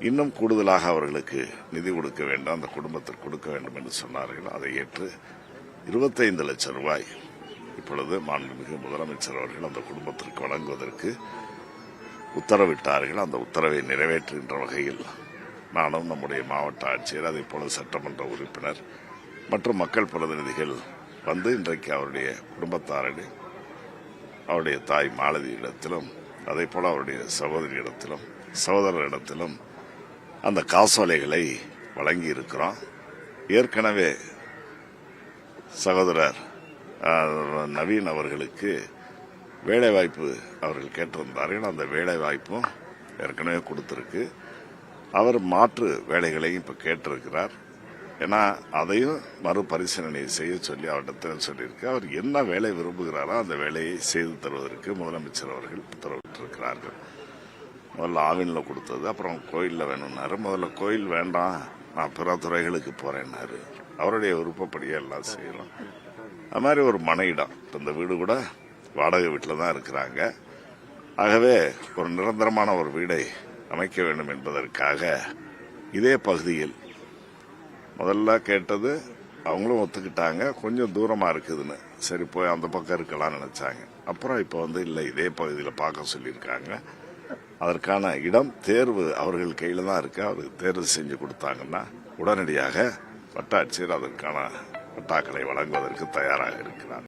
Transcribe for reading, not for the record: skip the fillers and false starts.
இன்னும் கூடுதலாக அவர்களுக்கு நிதி கொடுக்க வேண்டும், அந்த குடும்பத்திற்கு கொடுக்க வேண்டும் என்று சொன்னார்கள். அதை ஏற்று 25 லட்சம் ரூபாய் இப்பொழுது மாண்புமிகு முதலமைச்சர் அவர்கள் அந்த குடும்பத்திற்கு வழங்குவதற்கு உத்தரவிட்டார்கள். அந்த உத்தரவை நிறைவேற்றுகின்ற வகையில் நானும் நம்முடைய மாவட்ட ஆட்சியர், அதே போல சட்டமன்ற உறுப்பினர் மற்றும் மக்கள் பிரதிநிதிகள் வந்து இன்றைக்கு அவருடைய குடும்பத்தாரிடம், அவருடைய தாய் மாலதியிடத்திலும், அதே போல அவருடைய சகோதரியிடத்திலும் சகோதரரிடத்திலும் அந்த காசோலைகளை வழங்கி இருக்கிறோம். ஏற்கனவே சகோதரர் நவீன் அவர்களுக்கு வேலைவாய்ப்பு அவர்கள் கேட்டிருந்தார்கள். அந்த வேலைவாய்ப்பும் ஏற்கனவே கொடுத்திருக்கு. அவர் மாற்று வேலைகளையும் இப்ப கேட்டிருக்கிறார். ஏன்னா அதையும் மறுபரிசீலனை செய்ய சொல்லி அவரிடத்தில் சொல்லியிருக்கு. அவர் என்ன வேலை விரும்புகிறாரோ அந்த வேலையை செய்து தருவதற்கு முதலமைச்சர் அவர்கள் உத்தரவிட்டிருக்கிறார்கள். முதல்ல ஆவினில் கொடுத்தது, அப்புறம் கோயிலில் வேணும்னாரு. முதல்ல கோயில் வேண்டாம், நான் பிற துறைகளுக்கு போறேன்னாரு. அவருடைய விருப்பப்படியே எல்லாம் செய்யலாம். அது மாதிரி ஒரு மனை இடம், இப்போ இந்த வீடு கூட வாடகை வீட்டில் தான் இருக்கிறாங்க. ஆகவே ஒரு நிரந்தரமான ஒரு வீடை அமைக்க வேண்டும் என்பதற்காக இதே பகுதியில் முதல்ல கேட்டது, அவங்களும் ஒத்துக்கிட்டாங்க. கொஞ்சம் தூரமாக இருக்குதுன்னு, சரி போய் அந்த பக்கம் இருக்கலாம்னு நினைச்சாங்க. அப்புறம் இப்போ இல்லை, இதே பகுதியில் பார்க்க சொல்லியிருக்காங்க. அதற்கான இடம் தேர்வு அவர்கள் கையில் தான் இருக்கு. அவருக்கு தேர்வு செஞ்சு கொடுத்தாங்கன்னா உடனடியாக வட்டாட்சியர் அதற்கான பட்டாக்களை வழங்குவதற்கு தயாராக இருக்கிறார்.